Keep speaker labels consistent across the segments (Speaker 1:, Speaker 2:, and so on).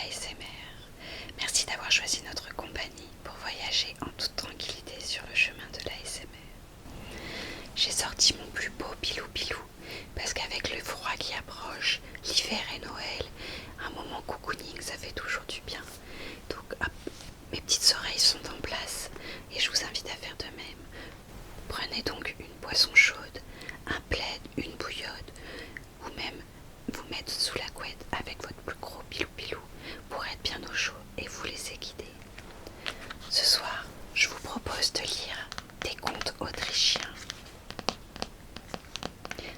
Speaker 1: l'ASMR. Merci d'avoir choisi notre compagnie pour voyager en toute tranquillité sur le chemin de l'ASMR. J'ai sorti mon plus beau pilou-pilou parce qu'avec le froid qui approche, l'hiver et Noël, un moment cocooning ça fait toujours du bien. Donc hop, mes petites oreilles sont en place et je vous invite à faire de même. Prenez donc une boisson chaude, un plaid, une bouillotte ou même vous mettre sous la couette avec votre plus gros pilou-pilou pour être bien au chaud et vous laisser guider. Ce soir, je vous propose de lire des contes autrichiens.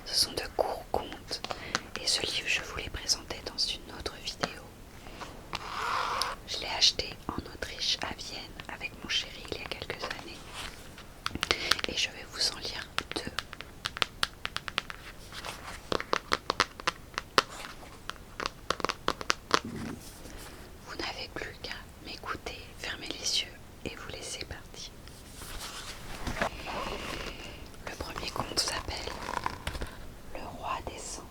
Speaker 1: Ce sont de courts contes et ce livre, je vous l'ai présenté dans une autre vidéo. Je l'ai acheté en Autriche, à Vienne, avec mon chéri il y a quelques années. Et je vais vous en lire deux. Vous n'avez plus qu'à m'écouter, fermer les yeux et vous laisser partir. Le premier conte s'appelle Le roi des cendres.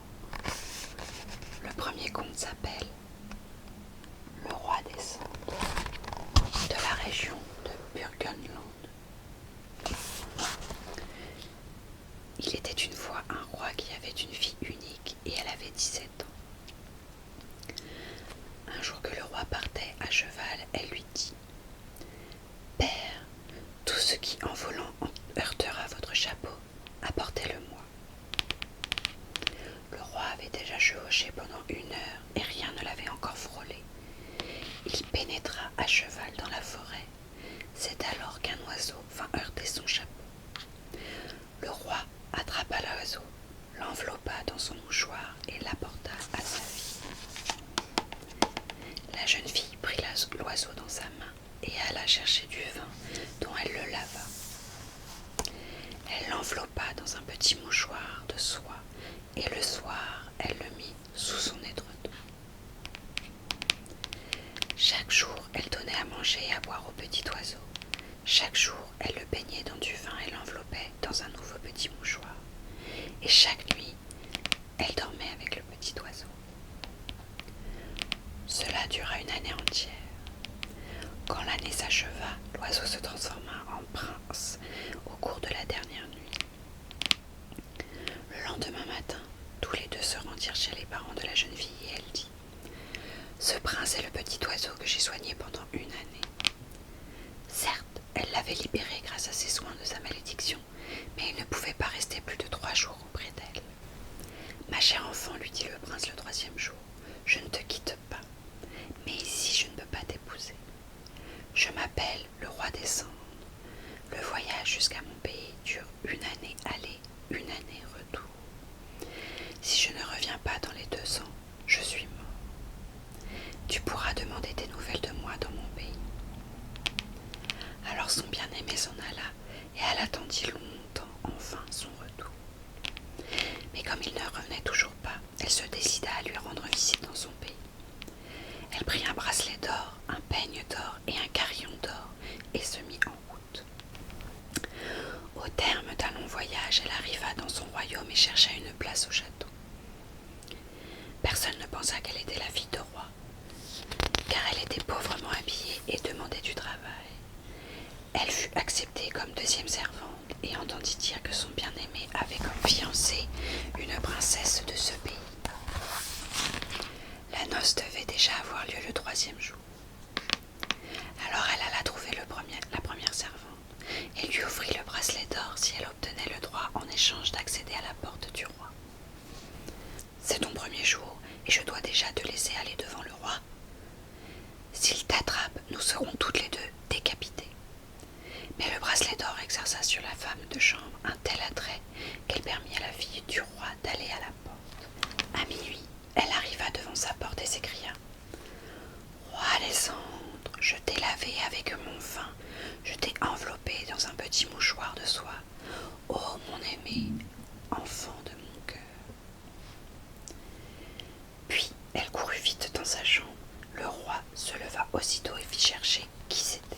Speaker 1: Le premier conte s'appelle Le roi des cendres, de la région de Burgenland. Il était une fois un roi qui avait une fille unique et elle avait 17 ans. Un jour que le roi partait à cheval, elle lui dit : « Père, tout ce qui en volant heurtera votre chapeau, apportez-le-moi. » Le roi avait déjà chevauché pendant 1 heure et rien ne l'avait encore frôlé. Il pénétra à cheval dans la forêt. C'est alors qu'un oiseau vint heurter son chapeau. Le roi attrapa l'oiseau, l'enveloppa dans son mouchoir et l'apporta à sa fille. La jeune fille prit l'oiseau dans sa main et alla chercher du vin dont elle le lava. Elle l'enveloppa dans un petit mouchoir de soie et le soir, elle le mit sous son étreton. Chaque jour, elle donnait à manger et à boire au petit oiseau. Chaque jour, elle le baignait dans du vin et l'enveloppait dans un nouveau petit mouchoir. Et chaque nuit, elle dormait avec le petit oiseau. Cela dura 1 année entière. Quand l'année s'acheva, l'oiseau se transforma en prince au cours de la dernière nuit. Le lendemain matin, tous les deux se rendirent chez les parents de la jeune fille et elle dit : « Ce prince est le petit oiseau que j'ai soigné pendant 1 année. » Certes, elle l'avait libéré grâce à ses soins de sa malédiction, mais il ne pouvait pas rester plus de 3 jours auprès d'elle. « Ma chère enfant, lui dit le prince le 3e jour, je ne te quitte pas, mais ici je ne peux pas t'épouser. Je m'appelle le roi des cendres. Le voyage jusqu'à mon pays dure 1 année aller, 1 année retour. Si je ne reviens pas dans les 2 ans, je suis mort. Tu pourras demander des nouvelles de moi dans mon pays. » Alors son bien-aimé s'en alla et elle attendit longtemps enfin son retour. Mais comme il ne revenait toujours pas, elle se décida à lui rendre visite dans son pays. Elle prit un bracelet d'or, un peigne d'or et un carillon d'or et se mit en route. Au terme d'un long voyage, elle arriva dans son royaume et chercha une place au château. Personne ne pensa qu'elle était la fille de roi, car elle était pauvrement habillée et demandait du travail. Elle fut acceptée comme 2e servante et entendit dire que son bien-aimé avait comme fiancée une princesse de ce pays. La noce devait déjà avoir lieu le 3e jour. Alors elle alla trouver la première servante et lui offrit le bracelet d'or si elle obtenait le droit en échange d'accéder à la porte du roi. « C'est ton 1er jour et je dois déjà te laisser aller devant le roi. S'il t'attrape, nous serons toutes les 2 décapitées. » Mais le bracelet d'or exerça sur la femme de chambre un tel attrait qu'elle permit à la fille du roi d'aller à la porte. À minuit, elle arriva devant sa porte et s'écria : « Roi des cendres, je t'ai lavé avec mon vin, je t'ai enveloppé dans un petit mouchoir de soie. Oh mon aimé, enfant de mon cœur. » Puis elle courut vite dans sa chambre. Le roi se leva aussitôt et fit chercher qui c'était.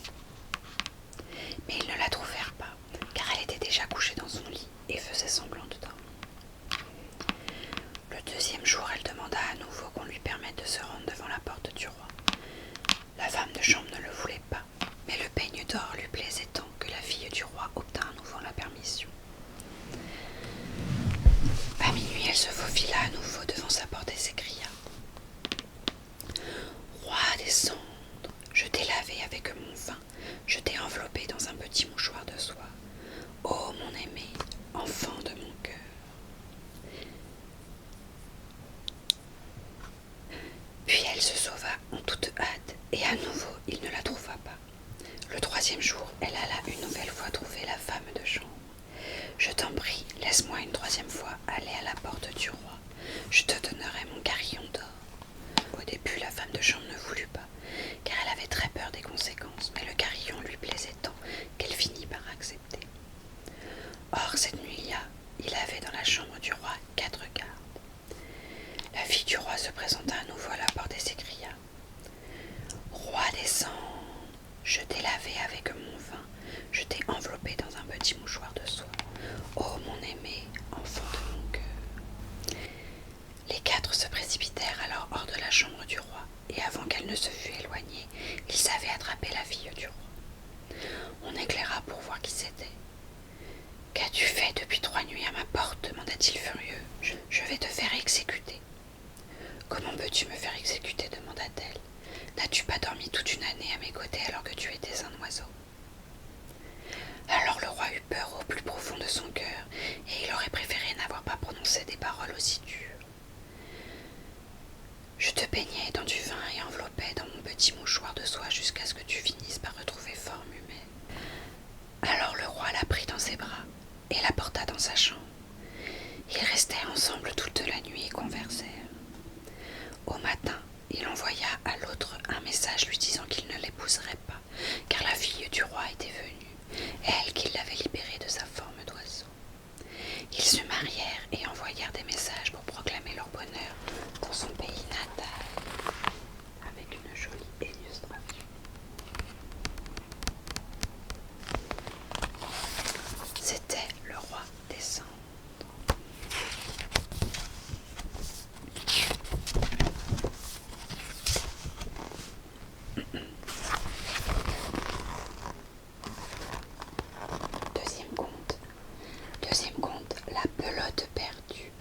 Speaker 1: Mais ils ne la trouvèrent pas, car elle était déjà couchée dans son lit et faisait semblant de dormir. Le 2e jour, elle demanda à nouveau qu'on lui permette de se rendre devant la porte du roi. de chambre ne le voulait pas, mais le peigne d'or lui plaisait tant que la fille du roi obtint à nouveau la permission. À minuit, elle se faufila à nouveau devant sa porte et s'écria: Roi des cendres, je t'ai lavé avec mon vin, je t'ai enveloppé dans un petit mouchoir de soie. Ô mon aimé, enfant de mon cœur. Puis elle se sauva en toute hâte, et à nouveau il ne la trouva pas. Le troisième jour, elle alla une nouvelle fois trouver la femme de chambre. Je t'en prie, laisse-moi une troisième fois aller à la porte du roi. Je te donnerai mon carillon d'or. Au début, la femme de chambre ne voulut pas, car elle avait très peur des conséquences, mais le carillon lui plaisait tant qu'elle finit par accepter. Or, cette nuit-là, il avait dans la chambre du roi 4 gardes. La fille du roi se présenta à nouveau à la porte et s'écria: Roi des cendres, je t'ai lavé avec mon vin, je t'ai enveloppé dans un petit mouchoir de soie. Ô mon aimé, enfant de mon cœur. Les 4 se précipitèrent alors hors de la chambre du roi, et avant qu'elle ne se fût éloignée, ils avaient attrapé la fille du roi. On éclaira pour voir qui c'était. Qu'as-tu fait depuis 3 nuits à ma porte demanda-t-il furieux. Je vais te faire exécuter. Comment peux-tu me faire exécuter demanda-t-elle. N'as-tu pas dormi toute une année à mes côtés alors que tu étais un oiseau? Alors le roi eut peur au plus profond de son cœur, et il aurait préféré n'avoir pas prononcé des paroles aussi dures. Je te baignais dans du vin et enveloppais dans mon petit mouchoir de soie jusqu'à ce que tu finisses par retrouver forme humaine. Alors le roi la prit dans ses bras et la porta dans sa chambre. Ils restèrent ensemble toute la nuit et conversèrent. Au matin, il envoya à l'autre un message lui disant qu'il ne l'épouserait pas, car la fille du roi était venue, elle qui l'avait libérée de sa forme d'oiseau. Ils se marièrent et envoyèrent des messages pour proclamer leur bonheur dans son pays natal, avec une jolie illustration. C'était le roi des cendres. Deuxième conte, la pelote perdue.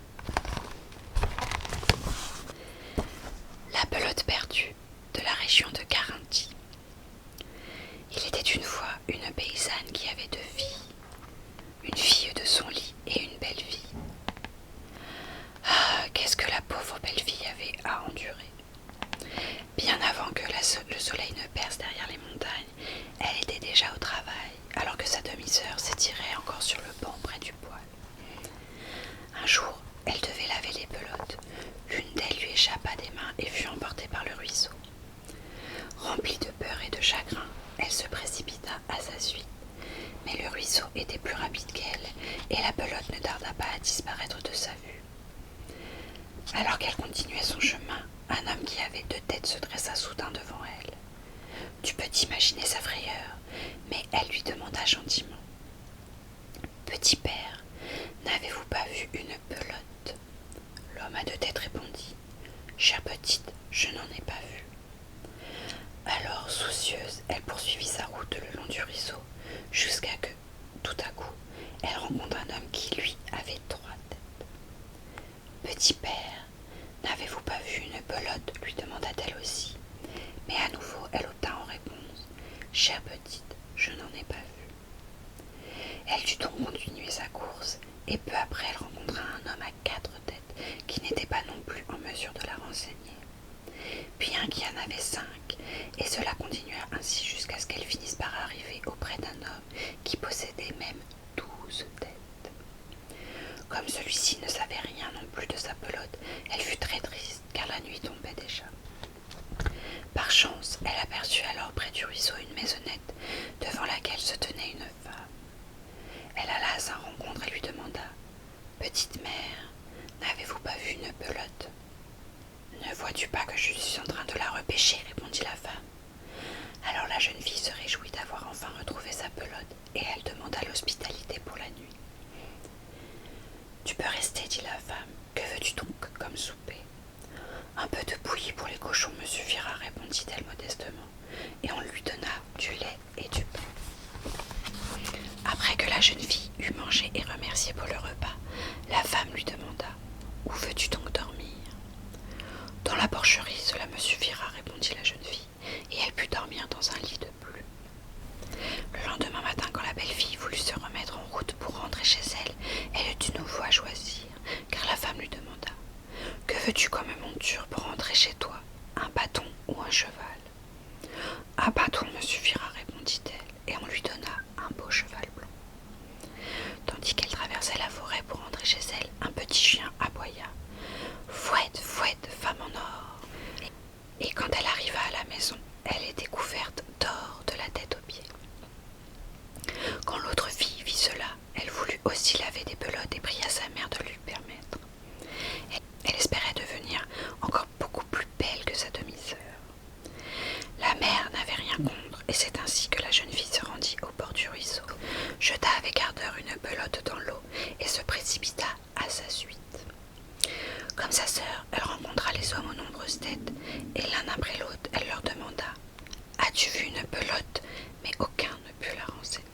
Speaker 1: La pelote perdue de la région de Carinthie. Il était une fois une paysanne qui avait 2 filles, une fille de son lit et une belle fille. Ah, qu'est-ce que la pauvre belle fille avait à endurer. Bien avant que le soleil ne perce derrière les montagnes, elle était déjà au travail, alors que sa demi-sœur s'étirait encore sur le banc près du poêle. Un jour, elle devait laver les pelotes. L'une d'elles lui échappa des mains et fut emportée par le ruisseau. Remplie de peur et de chagrin, elle se précipita à sa suite. Mais le ruisseau était plus rapide qu'elle, et la pelote ne tarda pas à disparaître de sa vue. Alors qu'elle continuait son chemin, un homme qui avait 2 têtes se dressa soudain devant elle. Tu peux t'imaginer sa frayeur, mais elle lui demanda gentiment: Petit père, n'avez-vous pas vu une pelote? L'homme à 2 têtes répondit: Chère petite, je n'en ai pas vu. Alors, soucieuse, elle poursuivit sa route le long du ruisseau, jusqu'à que, tout à coup, elle rencontre un homme qui, lui, avait 3 têtes. Petit père, n'avez-vous pas vu une pelote? Lui demanda-t-elle aussi. Mais à nouveau, elle obtint en réponse: Chère petite, je n'en ai pas vu. Elle dut donc continuer sa course, et peu après, elle rencontra un homme à 4 têtes, qui n'était pas non plus en mesure de la renseigner. Puis un qui en avait 5, et cela continua ainsi jusqu'à ce qu'elle finisse par arriver auprès d'un homme qui possédait même 12 têtes. Comme celui-ci ne savait rien non plus de sa pelote, elle fut très triste, car la nuit tombait déjà. Par chance, elle aperçut alors près du ruisseau une maisonnette, devant laquelle se tenait une femme. Elle alla à sa rencontre et lui demanda: Petite mère, n'avez-vous pas vu une pelote? Ne vois-tu pas que je suis en train de la repêcher? Répondit la femme. Alors la jeune fille se réjouit d'avoir enfin retrouvé sa pelote, et elle demanda l'hospitalité pour la nuit. Tu peux rester, dit la femme. Que veux-tu donc comme souper? Un peu de bouillie pour les cochons me suffira, répondit-elle modestement, et Dans la porcherie, cela me suffira, répondit la jeune fille, et elle put dormir dans un lit de plumes. Le lendemain matin, quand la belle fille voulut se remettre en route pour rentrer chez elle, elle eut de nouveau à choisir, car la femme lui demanda « Que veux-tu comme monture pour rentrer chez toi, un bâton ou un cheval ?»« Un bâton me suffira, répondit-elle, et on lui donna un beau cheval blanc. Tandis qu'elle traversait la forêt pour rentrer chez elle, un petit chien aboya « Fouette, fouette, femme en or !» Et quand elle arriva à la maison, elle était couverte d'or de la tête aux pieds. Quand l'autre fille vit cela, elle voulut aussi laver des pelotes et pria sa mère de lui permettre. Elle espérait devenir encore beaucoup plus belle que sa demi-sœur. La mère n'avait rien contre, et c'est ainsi que la jeune fille se rendit au bord du ruisseau, jeta avec ardeur une pelote dans l'eau et se précipita à sa suite. Comme sa sœur, elle rencontra les hommes aux nombreuses têtes, et l'un après l'autre, elle leur demanda « As-tu vu une pelote ?» Mais aucun ne put la renseigner.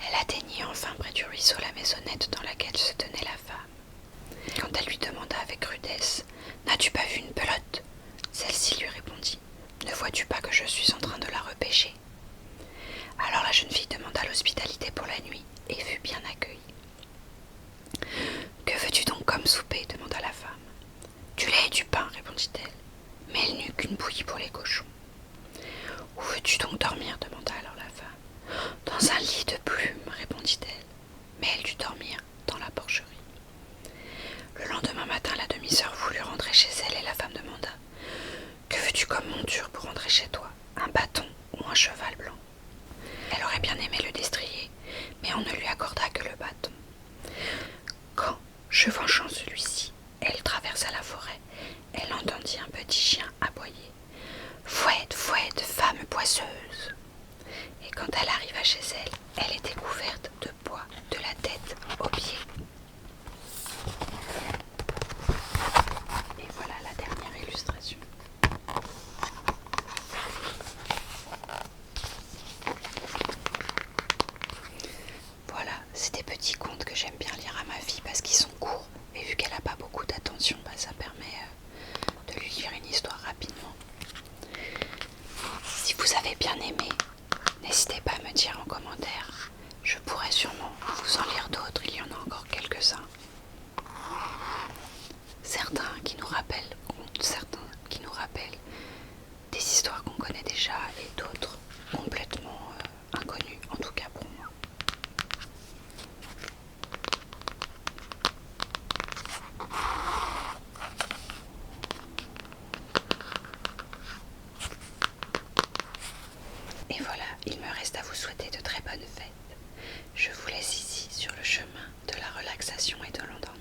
Speaker 1: Elle atteignit enfin près du ruisseau la maisonnette dans laquelle se tenait la femme. Quand elle lui demanda avec rudesse « N'as-tu pas vu une pelote ?» Celle-ci lui répondit « Ne vois-tu pas que je suis en train de la repêcher ?» Alors la jeune fille demanda l'hospitalité pour la nuit et fut bien accueillie. « Que veux-tu donc comme souper ?» demanda la femme. « Du lait et du pain, répondit-elle, mais elle n'eut qu'une bouillie pour les cochons. Où veux-tu donc dormir demanda alors la femme. Dans un lit de plumes, répondit-elle, mais elle dut dormir dans la porcherie. Le lendemain matin, la demi-sœur voulut rentrer chez elle et la femme demanda Que veux-tu comme monture pour rentrer chez toi, un bâton ou un cheval blanc? Elle aurait bien aimé le destrier, mais on ne lui accorda que le bâton. Quand, chevauchant celui-ci, elle traversa la forêt, elle entendit un petit chien aboyer. Fouette, fouette, femme poisseuse. Et quand elle arriva chez elle, elle était couverte de bois de la tête aux pieds. Et voilà la dernière illustration. Voilà, c'est des petits contes que j'aime bien lire à ma fille parce qu'ils sont courts. Et vu qu'elle n'a pas beaucoup d'attention, ça permet de lui lire une histoire rapidement. Si vous avez bien aimé, n'hésitez pas à me dire en commentaire. Je pourrais sûrement vous en lire d'autres, il y en a encore quelques-uns. Certains qui nous rappellent des histoires qu'on connaît déjà et d'autres complètement inconnues, en tout cas pour moi. Et voilà, il me reste à vous souhaiter de très bonnes fêtes. Je vous laisse ici sur le chemin de la relaxation et de l'endormissement.